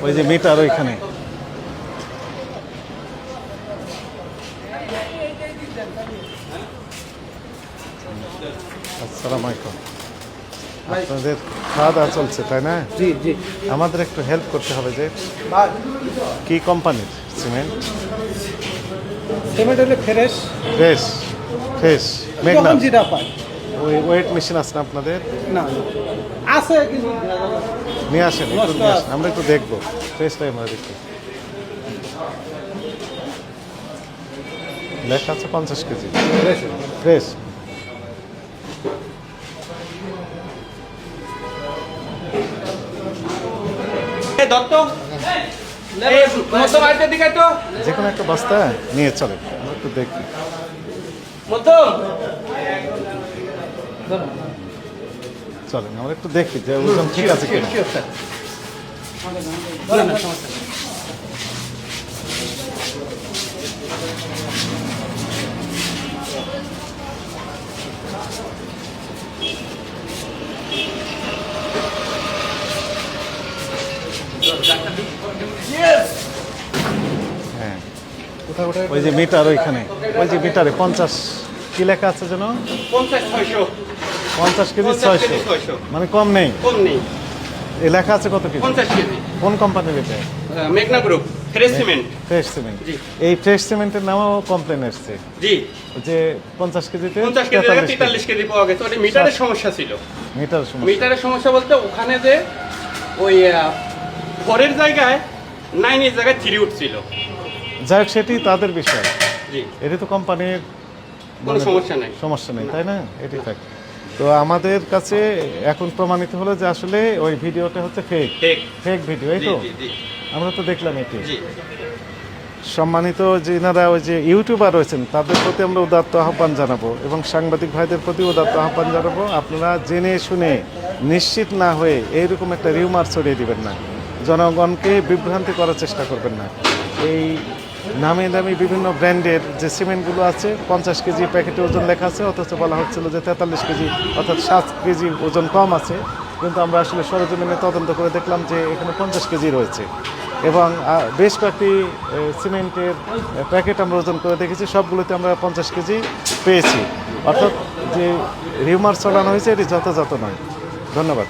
ওই যে মিটার ওইখানে। আসসালামু আলাইকুম। আপনাদের খাওয়া দাওয়া চলছে তাই না? জি জি। আমাদের একটু হেল্প করতে হবে যে কি কোম্পানির সিমেন্ট? সিমেন্ট হলে ফ্রেশ ফ্রেশ ফ্রেশ মেঘনা। যখন যেটা পাই। ওই ওয়েট মেশিন আছে না আপনাদের? না আছে কিন্তু নিয়ে আসেন, একটু নিয়ে আসেন, আমরা একটু দেখবো ফ্রেশটাই আমরা দেখি। লেখা আছে 50 কেজি ফ্রেশ। যে কোনো একটা বস্তা নিয়ে চলে, আমরা একটু দেখি। চলেন আমরা একটু দেখি যে ওজন ঠিক আছে কিনা। হ্যাঁ, ওই যে মিটার ওইখানে, ওই যে মিটারে 50 কি লেখা আছে যেন? 50 কেজি 600, মানে কম নেই। এই লেখা আছে কত কেজি? 50 কেজি। কোন কোম্পানির এটা? মেঘনা group fresh cement. Fresh cement. জি। এই ফ্রেশ সিমেন্টের নামও কমপ্লেন এসছে জি। যে 50 কেজিতে 50 কেজি থেকে 43 কেজি পাওয়া গেছে। ওটা মিটারের সমস্যা ছিল। মিটার সমস্যা। মিটারের সমস্যা বলতে ওখানে যে ওই 4 জায়গায় 9 এর জায়গায় 3 উঠছিল। যাই হোক, সেটি তাদের বিষয়। জি। এটি তো কোম্পানির কোনো সমস্যা নাই। সমস্যা নেই, তাই না? এটি থাক। তো আমাদের কাছে এখন প্রমাণিত হলো যে আসলে ওই ভিডিওটা হচ্ছে ফেক ফেক ভিডিও, এই তো? জি জি। আমরা তো দেখলাম এটি। জি। সম্মানিত যিনারা ওই যে ইউটিউবার রয়েছেন তাদের প্রতি আমরা উদাত্ত আহ্বান জানাবো এবং সাংবাদিক ভাইদের প্রতি উদাত্ত আহ্বান জানাবো, আপনারা জেনে শুনে নিশ্চিত না হয়ে এইরকম একটা রিউমার ছড়িয়ে দিবেন না, জনগণকে বিভ্রান্তি করার চেষ্টা করবেন না। এই নামি দামি বিভিন্ন ব্র্যান্ডের যে সিমেন্টগুলো আছে 50 কেজি প্যাকেটে ওজন লেখা আছে, অথচ বলা হচ্ছিল যে 43 কেজি অর্থাৎ 7 কেজি ওজন কম আছে, কিন্তু আমরা আসলে সরেজমিনে তদন্ত করে দেখলাম যে এখানে 50 কেজি রয়েছে। এবং বেশ কয়েকটি সিমেন্টের প্যাকেট আমরা ওজন করে দেখেছি, সবগুলোতে আমরা 50 কেজি পেয়েছি। অর্থাৎ যে রিউমার ছড়ানো হয়েছে এটি যথাযথ নয়। ধন্যবাদ।